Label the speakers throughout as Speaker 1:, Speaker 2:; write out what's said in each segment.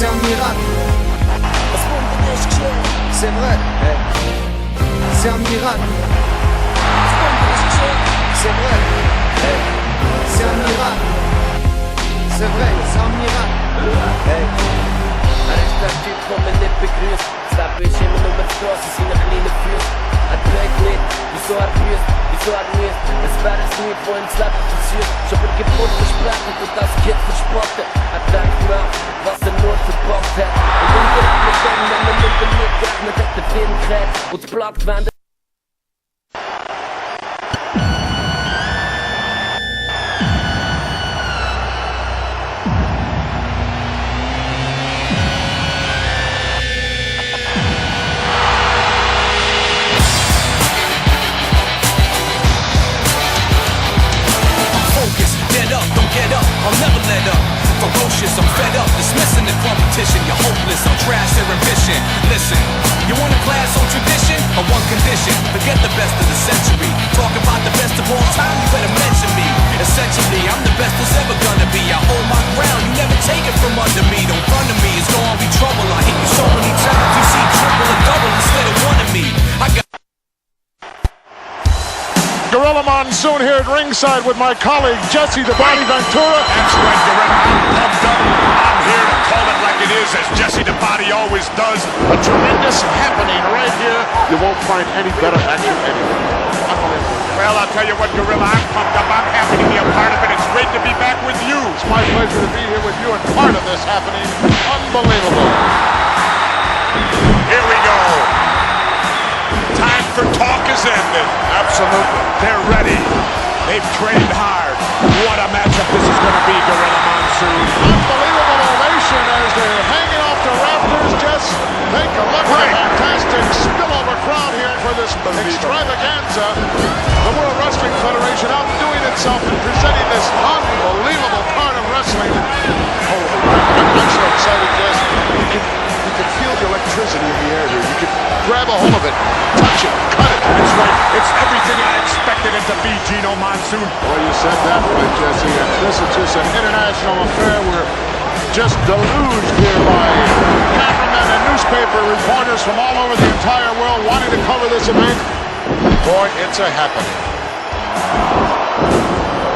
Speaker 1: c'est un miracle. C'est vrai, c'est un miracle. C'est vrai, c'est un miracle. C'est vrai, c'est un miracle.
Speaker 2: Arrestatie van mijn lippen grus. Staat weer in mijn nummer cross, ze zien een kleine vuur. Het blijkt niet, wieso hard rust, wieso hard rust. Es war es nie, vorhin slapp ich es hier. Ich hab ihn geburt versprochen und das Kind verspotte. Er dankt mir, was er nur verbockt hat. Und unter mit dem, wenn man mit dem nicht gerechnet hat, der Film kräht und das Blatt gewendet.
Speaker 3: I'll never let up, ferocious, I'm fed up, dismissing the competition, you're hopeless, I'll trash their ambition. Listen, you want a class on tradition, or one condition, forget the best of the century. Talk about the best of all time, you better mention me. Essentially, I'm the best there's ever gonna be. I hold my ground, you never take it from under me. Don't run to me, it's gonna be trouble. I hit you so many times, you see triple or double instead of one of me. I got
Speaker 4: Gorilla Monsoon here at ringside with my colleague Jesse the Body Ventura.
Speaker 5: That's right, Gorilla. I'm pumped up. I'm here to call it like it is, as Jesse the Body always does.
Speaker 4: A tremendous happening right here. You won't find any better action anywhere.
Speaker 5: Well, I'll tell you what, Gorilla, I'm pumped up. I'm happy to be a part of it. It's great to be back with you.
Speaker 4: It's my pleasure to be here with you and part of this happening. Unbelievable.
Speaker 5: Here we go. Time for talk is ended.
Speaker 4: Absolutely.
Speaker 5: They're ready. They've trained hard. What a matchup this is going to be, Gorilla Monsoon.
Speaker 4: Unbelievable ovation as they're hanging off the rafters. Just take a look at the fantastic spillover crowd here for this extravaganza. The World Wrestling Federation outdoing itself and presenting this unbelievable part of wrestling. Oh, I'm so excited, Jess. You can feel the electricity in the air here. You can grab a hold of it, touch it, cut it.
Speaker 5: That's right. It's everything I expected it to be, Gino Monsoon.
Speaker 4: Well, you said that right, Jesse. And this is just an international affair. We're just deluged here by cameramen and newspaper reporters from all over the entire world wanting to cover this event. Boy, it's a happening.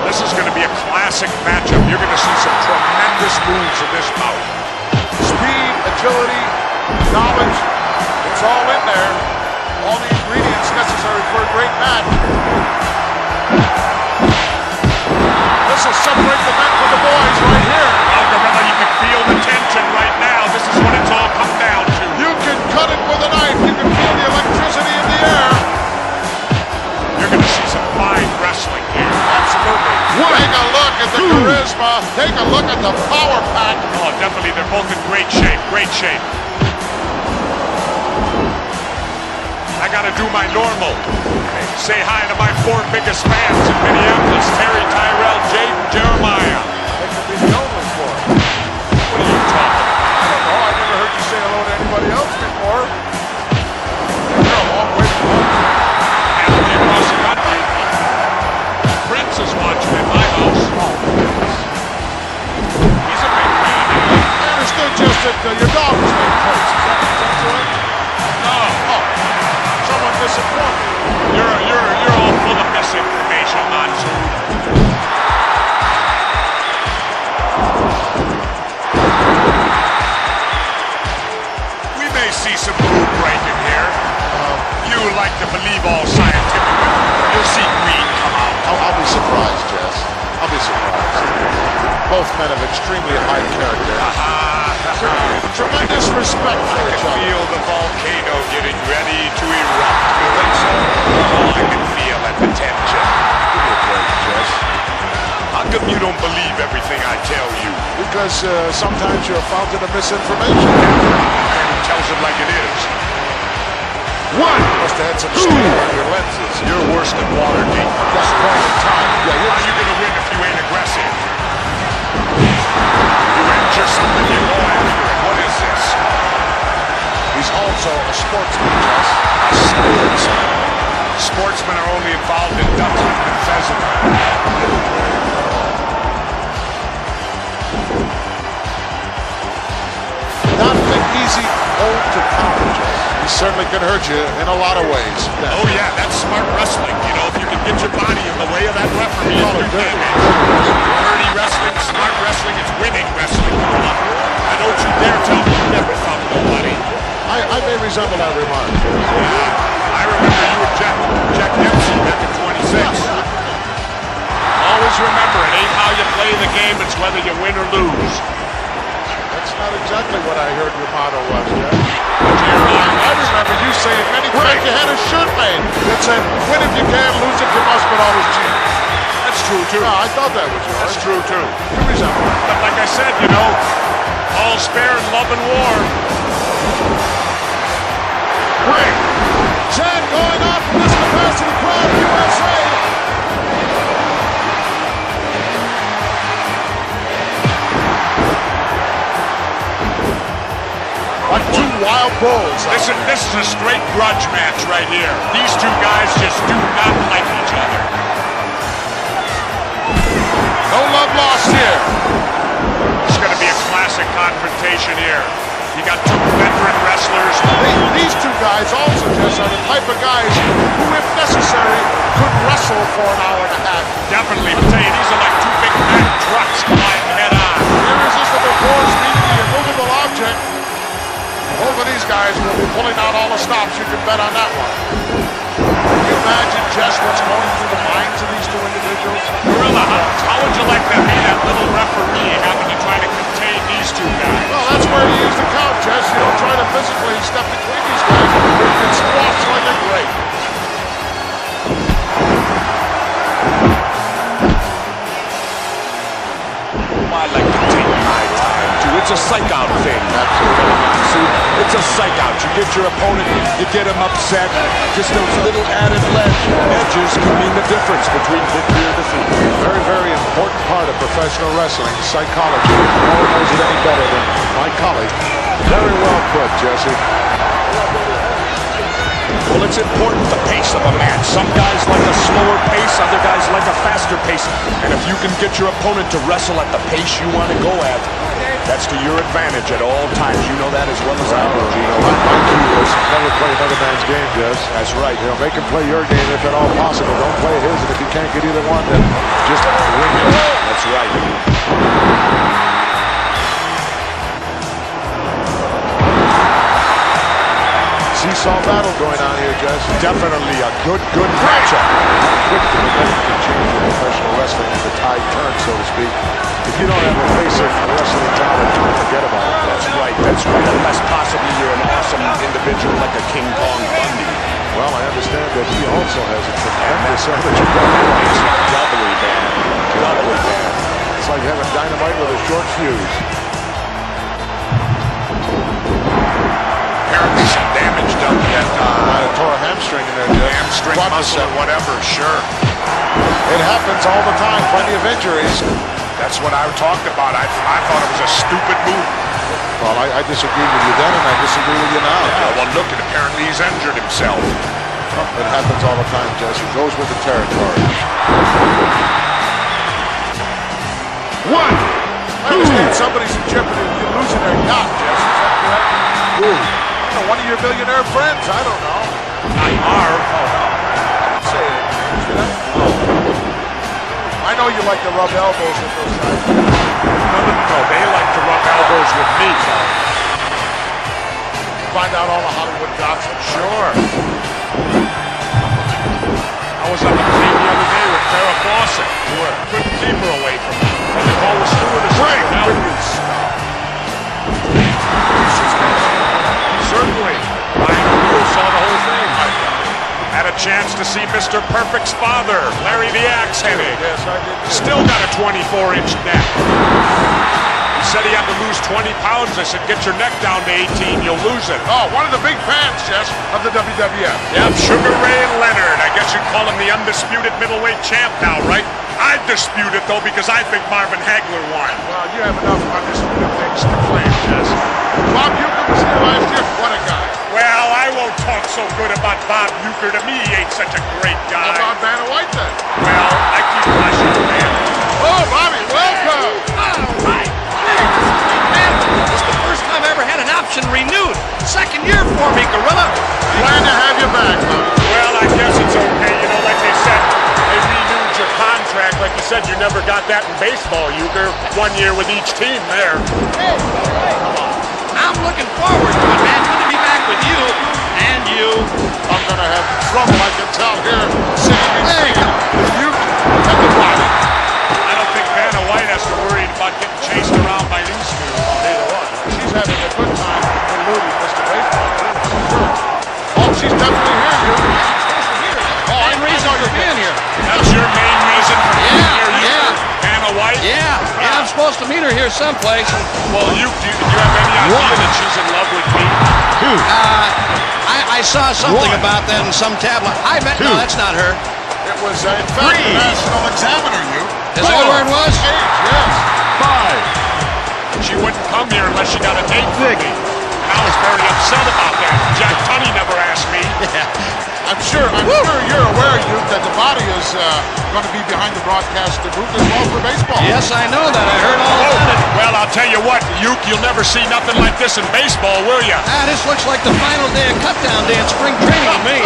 Speaker 5: This is going to be a classic matchup. You're going to see some tremendous moves in this bout.
Speaker 4: Speed, agility, knowledge, it's all in there. All the ingredients necessary for a great match. This will separate the men from the boys right here.
Speaker 5: Well, Gorilla, you can feel the tension right now. This is what it's all come down to.
Speaker 4: You can cut it with a knife. You can feel the electricity in the air.
Speaker 5: You're going to see some fine wrestling here.
Speaker 4: Absolutely. Take a look at the charisma. Take a look at the power pack.
Speaker 5: Oh, definitely. They're both in great shape. Great shape. I got to do my normal. Say hi to my 4 biggest fans in Minneapolis. Terry, Tyrell, Jaden, Jeremiah.
Speaker 4: They could be the only 4.
Speaker 5: What are you talking about?
Speaker 4: I don't know. I never heard you say hello to anybody else before. You're a long way from home.
Speaker 5: Halfway across the country. Prince is watching at my house. He's a big fan.
Speaker 4: I understood just that your dog was named Prince. Is that correct?
Speaker 5: No.
Speaker 4: Oh, somewhat disappointed.
Speaker 5: You're all full of misinformation, Monsoon. We may see some rule breaking here. You like to believe all scientific. You'll see greed come out.
Speaker 4: I'll be surprised, Jess. I'll be surprised. Both men of extremely high character. Tremendous respect for
Speaker 5: I
Speaker 4: each
Speaker 5: can
Speaker 4: other.
Speaker 5: feel the volcano getting ready to erupt. You think so? Oh, I can feel it, the tension.
Speaker 4: Give me a break, Jess.
Speaker 5: How come you don't believe everything I tell you?
Speaker 4: Because sometimes you're a fountain of misinformation.
Speaker 5: And tells it like it is.
Speaker 4: One! Must have had some stain on your lenses.
Speaker 5: You're worse than Watergate.
Speaker 4: This point in time. Yeah,
Speaker 5: How are you going to win if you ain't aggressive? You injure something, you go after it. What is this?
Speaker 4: He's also a sportsman, Jess.
Speaker 5: A sportsman. Sportsmen are only involved in duck hunting and pheasant hunting.
Speaker 4: hold to counter, Jess. He certainly can hurt you in a lot of ways.
Speaker 5: Oh yeah, that's smart wrestling. You know, if you can get your body in the way of that referee,
Speaker 4: Call it
Speaker 5: it's
Speaker 4: dirty.
Speaker 5: dirty wrestling, smart wrestling, it's winning wrestling. I don't you dare tell me you never thought nobody.
Speaker 4: I may resemble that remark.
Speaker 5: I remember you and Jack Dempsey back in 26. Always remember, it ain't how you play the game, it's whether you win or lose.
Speaker 4: That's not exactly what I heard your motto was, Jeff. I remember you saying many times you had a shirt made that said, win if you can, lose if you must, but always cheat.
Speaker 5: That's true, too.
Speaker 4: No, I thought that was yours.
Speaker 5: That's true, too.
Speaker 4: You resemble it.
Speaker 5: But like I said, you know, all's fair in love and war.
Speaker 4: Ring. Chad going off in this capacity crowd, USA. Like two wild bulls.
Speaker 5: This is a straight grudge match right here. These two guys just do not like each other.
Speaker 4: No love lost here.
Speaker 5: It's going to be a classic confrontation here. You got two veteran wrestlers.
Speaker 4: These two guys also, Jess, are the type of guys who, if necessary, could wrestle for an hour and a half.
Speaker 5: Definitely. I'm telling you, these are like two big Mack trucks colliding head on.
Speaker 4: Irresistible force meeting the immovable object. Both of these guys will be pulling out all the stops. You can bet on that one. Can you imagine, Jess, what's going through the minds of these two individuals?
Speaker 5: Gorilla, how would you like to be that little referee having to try to contain these two guys?
Speaker 4: Well, that's where you use the count, Jess. You don't try to physically step between these guys. You can squash like a grape.
Speaker 6: I like to take my time, too. It's a psych-out thing. Absolutely. See, it's a psych-out. You get your opponent, you get him upset. Just those little added edges can mean the difference between victory or defeat.
Speaker 4: Very, very important part of professional wrestling, psychology. No one knows it any better than my colleague. Very well put, Jesse.
Speaker 6: Well, it's important the pace of a match. Some guys like a slower pace, other guys like a faster pace. And if you can get your opponent to wrestle at the pace you want to go at, that's to your advantage at all times. You know that as well as I do, Gino.
Speaker 4: My key is never play another man's game, Jess.
Speaker 6: That's right.
Speaker 4: You know, make him play your game if at all possible. Don't play his, and if you can't get either one, then just win it.
Speaker 6: That's right.
Speaker 4: Seesaw battle going on here, Jess.
Speaker 6: Definitely a good matchup.
Speaker 4: Quick to the next can change in professional wrestling as the tide turns, so to speak. If you don't have a face of wrestling talent, forget about it.
Speaker 6: That's right. Unless possibly you're an awesome individual like a King Kong Bundy.
Speaker 4: Well, I understand that he also has a tremendous amateur record.
Speaker 6: Doubly bad.
Speaker 4: It's like having dynamite with a short fuse.
Speaker 5: Apparently some damage done to that
Speaker 4: Tore a hamstring in there, Jeff.
Speaker 5: hamstring muscle or whatever, sure.
Speaker 4: It happens all the time. Plenty of injuries.
Speaker 5: That's what I talked about. I thought it was a stupid move.
Speaker 4: Well, I disagreed with you then, and I disagree with you now.
Speaker 5: Yeah, well, look, apparently he's injured himself.
Speaker 4: It happens all the time, Jess. It goes with the territory. One. I understand somebody's in jeopardy of you losing their yacht, Jess. Is that correct? Ooh. One of your millionaire friends. I don't know.
Speaker 5: Not Marv.
Speaker 4: Say it. I know you like to rub elbows with those guys.
Speaker 5: No, they like to rub elbows with me.
Speaker 4: Find out all the Hollywood gossip.
Speaker 5: Sure. I was on the team the other day with Farrah Fawcett. Couldn't keep her away from me. And the call was stewardess. Certainly. Ryan O'Neal saw the whole thing. Had a chance to see Mr. Perfect's father, Larry the Axe Hennig.
Speaker 4: Yes, I did.
Speaker 5: Still got a 24-inch neck. He said he had to lose 20 pounds. I said, get your neck down to 18, you'll lose it.
Speaker 4: Oh, one of the big fans, Jess, of the WWF.
Speaker 5: Yep, Sugar Ray Leonard. I guess you'd call him the undisputed middleweight champ now, right? I dispute it, though, because I think Marvin Hagler won.
Speaker 4: Well, you have enough undisputed things to claim, Jess. Bob Uecker was here last year. What a guy.
Speaker 5: Well, I won't talk so good about Bob Uecker. To me, he ain't such a great guy.
Speaker 4: How about Vanna White, then?
Speaker 5: Well, I keep watching the man.
Speaker 4: Oh, Bobby, welcome.
Speaker 1: All right. Man, this is the first time I
Speaker 3: ever had an option renewed. Second year for me, Gorilla.
Speaker 4: Glad to have you back, Mom.
Speaker 5: Well, I guess it's okay. You know, like they said, they renewed your contract. Like you said, you never got that in baseball, Euchre. 1 year with each team there.
Speaker 3: Hey, I'm looking forward to it, man. Good to be back with you and you.
Speaker 4: I'm going to have trouble, I can tell here. Sitting with you and the body.
Speaker 5: I don't think Vanna White has to worry about getting chased around by these two.
Speaker 4: Neither one. She's having a good time with Moody, Mr. Baseball. Sure. Oh, she's definitely here, you. Oh,
Speaker 3: Main reason for being here.
Speaker 5: That's your main reason for being here,
Speaker 3: Yeah.
Speaker 5: Vanna White?
Speaker 3: Yeah, I'm supposed to meet her here someplace.
Speaker 5: Well, do you have any idea that she's in love with me?
Speaker 3: I saw something about that in some tablet. I bet. No, that's not her.
Speaker 4: It was, in fact, the National Examiner, you.
Speaker 3: Is that where it was?
Speaker 4: 8, yes. 5.
Speaker 5: She wouldn't come here unless she got a date with me. And I was very upset about that. Jack Tunney never asked me.
Speaker 4: I'm sure you're aware, you, that the body is going to be behind the broadcast booth as well for baseball.
Speaker 3: Yes, I know that. I heard all about it.
Speaker 5: Well, I'll tell you what, Uke, you'll never see nothing like this in baseball, will ya?
Speaker 3: This looks like the final day of cutdown day in spring training to me.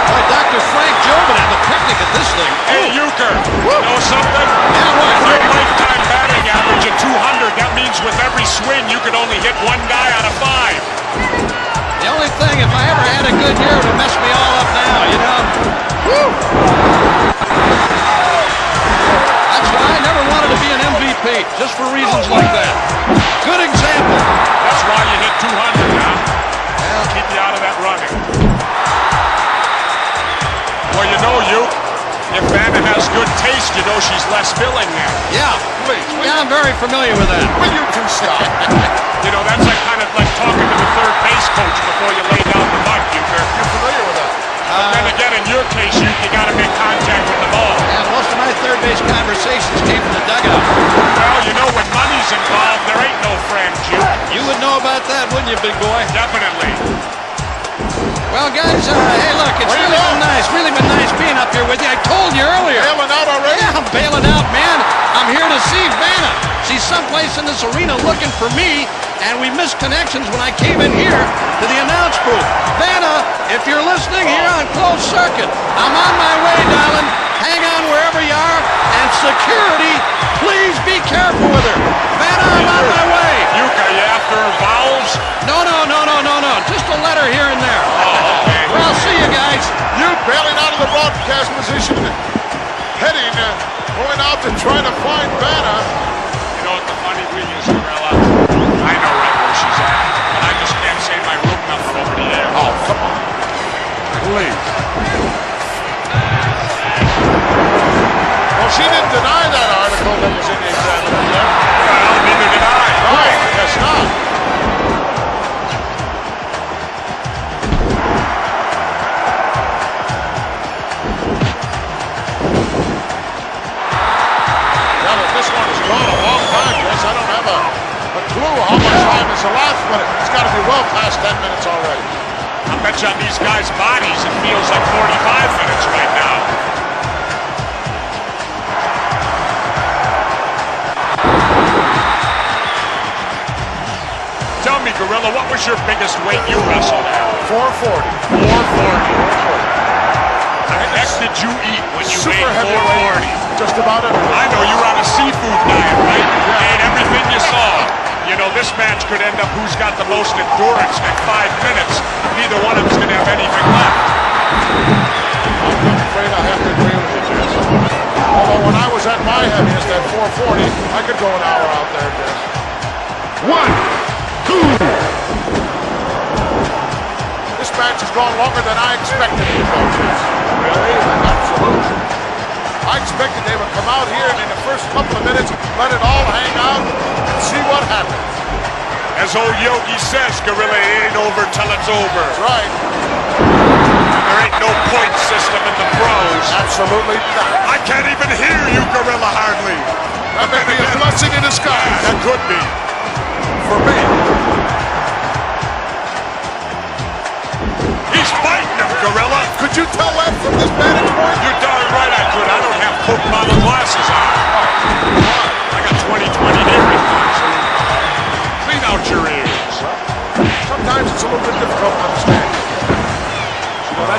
Speaker 3: Boy, Dr. Frank Jobin had the picnic at this thing.
Speaker 5: Hey, Euchre, know something?
Speaker 3: Yeah, what?
Speaker 5: With your lifetime batting average of 200, that means with every swing you could only hit one guy out of 5.
Speaker 3: The only thing, if I ever had a good year, it would mess me all up now, you know? Woo! That's why I never wanted to be an MVP, just for reasons like that. Good example.
Speaker 5: That's why you hit 200 now. That'll keep you out of that running. Well, you know, Uke, if Vanna has good taste, you know she's less filling now.
Speaker 3: Yeah. Yeah, I'm very familiar with that.
Speaker 4: Will you two stop?
Speaker 5: You know, that's like kind of like talking to the third base coach before you lay down the butt, Euchre.
Speaker 4: You're familiar with that?
Speaker 5: But then again, in your case, you got to make contact with the ball.
Speaker 3: Yeah, most of my third base conversations came from the dugout.
Speaker 5: Well, you know, when money's involved, there ain't no friends, Uke.
Speaker 3: You would know about that, wouldn't you, big boy?
Speaker 5: Definitely.
Speaker 3: Well, guys, hey, look, it's really been nice being up here with you. I told you earlier.
Speaker 4: Bailing out already?
Speaker 3: Yeah, I'm bailing out, man. I'm here to see Vanna. She's someplace in this arena looking for me, and we missed connections when I came in here to the announce booth. Vanna, if you're listening here on closed circuit, I'm on my way, darling. Hang on wherever you are, and security, please be careful with her. Vanna, I'm on my way.
Speaker 5: Uke, are you after her vowels?
Speaker 3: No. Just a letter here and there.
Speaker 5: Oh, okay.
Speaker 3: Well, see you guys.
Speaker 4: You bailing out of the broadcast position, heading, going out to try to find Vanna.
Speaker 5: You know what the funny thing is, Gorilla? I know right where she's at, but I just can't say my room number over the air.
Speaker 4: Oh, come on. Please. Well, she didn't deny that article that was in the Examiner.
Speaker 5: Well, neither did I.
Speaker 4: Right, guess not. I don't have a clue how much time is elapsed, but it's got to be well past 10 minutes already.
Speaker 5: I bet you on these guys' bodies it feels like 45 minutes right now. Tell me, Gorilla, what was your biggest weight you wrestled at?
Speaker 4: 440.
Speaker 5: 440. What the heck did you eat when you
Speaker 4: Super
Speaker 5: weighed 440?
Speaker 4: heavyweight. Just about everything.
Speaker 5: I know you were on a seafood diet, right? You ate everything you saw. You know, this match could end up who's got the most endurance at 5 minutes. Neither one of us going to have anything left.
Speaker 4: I'm afraid I have to agree with you, Jess. Although when I was at my heaviest at 440, I could go an hour out there, Jess. 1, 2. This match has gone longer than I expected it to go, Jess. Really? Absolutely. I expected they would come out here and in the first couple of minutes let it all hang out and see what happens.
Speaker 5: As old Yogi says, Gorilla, it ain't over till it's over.
Speaker 4: That's right.
Speaker 5: There ain't no point system in the pros.
Speaker 4: Absolutely not.
Speaker 5: I can't even hear you, Gorilla, hardly.
Speaker 4: That may be a blessing in disguise.
Speaker 5: That could be.
Speaker 4: For me.
Speaker 5: He's fighting him, Gorilla.
Speaker 4: Could you tell that from this vantage point?
Speaker 5: You're darn right I could. I don't have Coke bottle glasses on.
Speaker 4: Oh,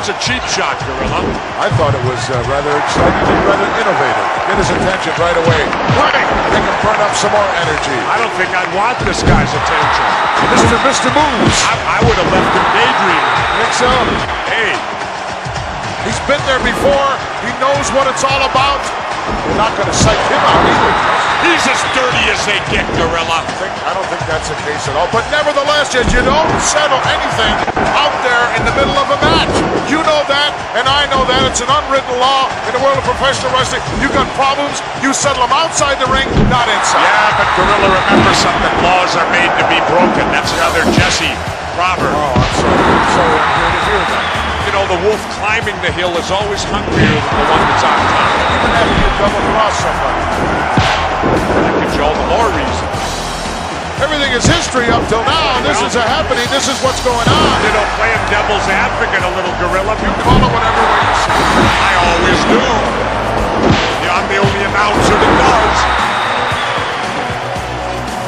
Speaker 5: That's a cheap shot, Gorilla.
Speaker 4: I thought it was rather exciting, rather innovative. Get his attention right away. Right! Make him burn up some more energy.
Speaker 5: I don't think I'd want this guy's attention.
Speaker 4: Mr. Moves.
Speaker 5: I would have left him daydreaming.
Speaker 4: Think so?
Speaker 5: Hey,
Speaker 4: He's been there before. He knows what it's all about. We're not going to psych him out either.
Speaker 5: he's as dirty as they get, Gorilla.
Speaker 4: I don't think that's the case at all. But nevertheless, you don't settle anything out there in the middle of a match. You know that, and I know that. It's an unwritten law in the world of professional wrestling. You got problems, you settle them outside the ring, not inside.
Speaker 5: Yeah, but Gorilla, remember something. Laws are made to be broken. That's another Jesse proverb.
Speaker 4: Oh, I'm sorry. I'm sorry. I'm here to hear that.
Speaker 5: You know, the wolf climbing the hill is always hungrier than the one that's on top.
Speaker 4: Even after you double-cross somebody.
Speaker 5: That gives you all the more reason.
Speaker 4: Everything is history up till now. This is a happening. This is what's going on.
Speaker 5: You know, playing devil's advocate a little, Gorilla.
Speaker 4: You call it whatever way you see it.
Speaker 5: I always do. Yeah, I'm the only announcer that does.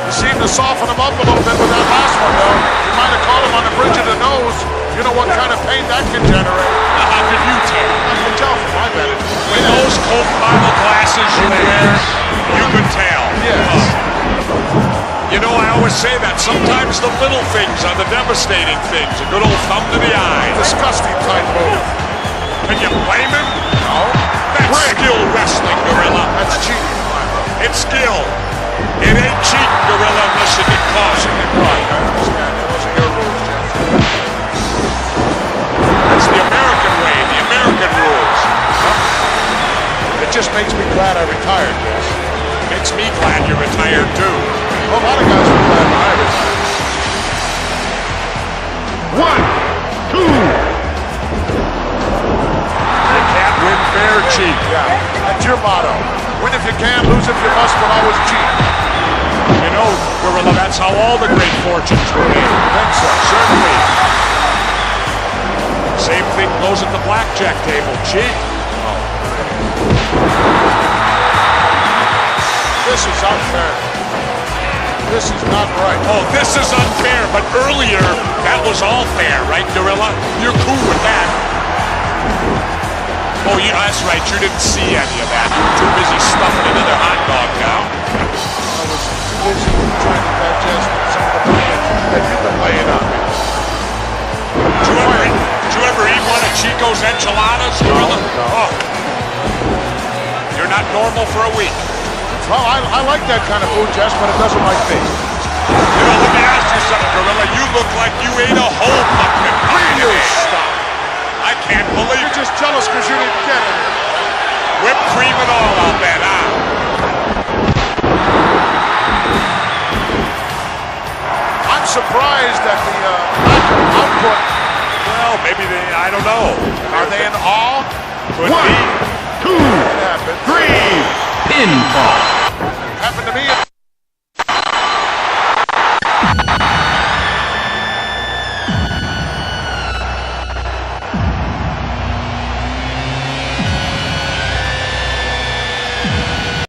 Speaker 4: You seem to soften him up a little bit with that last one, though. You might have caught him on the bridge of the nose. You know what kind of pain that can generate.
Speaker 5: Now, how could you tell?
Speaker 4: I can tell from my vantage.
Speaker 5: With those Coke bottle glasses you wear, you could tell.
Speaker 4: Yes.
Speaker 5: You know, I always say that. Sometimes the little things are the devastating things. A good old thumb to the eye.
Speaker 4: Disgusting type move.
Speaker 5: Can you blame him?
Speaker 4: No.
Speaker 5: That's skill wrestling, Gorilla.
Speaker 4: That's cheating.
Speaker 5: It's skill. It ain't cheating, Gorilla, unless you get caught.
Speaker 4: Right, I understand. Those are your rules, Jeff.
Speaker 5: That's the American way, the American rules.
Speaker 4: It just makes me glad I retired, Jeff.
Speaker 5: Makes me glad you're retired, too.
Speaker 4: Well, a lot of guys are glad I retired. 1, 2.
Speaker 5: You can't win fair, cheat.
Speaker 4: Yeah, that's your motto. Win if you can, lose if you must, but always cheat.
Speaker 5: You know, Gorilla, that's how all the great fortunes were made.
Speaker 4: I think so.
Speaker 5: Certainly. Same thing goes at the blackjack table. Cheat.
Speaker 4: This is unfair. This is not right.
Speaker 5: Oh, this is unfair, but earlier, that was all fair, right, Gorilla? You're cool with that. Oh, that's right, you didn't see any of that. You were too busy stuffing another hot dog now.
Speaker 4: I was too busy trying to digest some of the bullshit that you've been laying on me.
Speaker 5: Did you ever eat one of Chico's enchiladas, Gorilla?
Speaker 4: No.
Speaker 5: Oh. You're not normal for a week.
Speaker 4: Well, I like that kind of food, Jess, but it doesn't like me.
Speaker 5: You know, let me ask you something, Gorilla. You look like you ate a whole pumpkin pie
Speaker 4: You
Speaker 5: today.
Speaker 4: stop.
Speaker 5: I can't believe
Speaker 4: You're
Speaker 5: it.
Speaker 4: just jealous because you didn't get it.
Speaker 5: Whipped cream and all, I'll bet, huh?
Speaker 4: I'm surprised at the lack of output.
Speaker 5: Well, maybe they, I don't know.
Speaker 4: Are they in awe?
Speaker 5: Could be.
Speaker 4: 2, 3.
Speaker 3: Pinfall.
Speaker 4: Happened to me.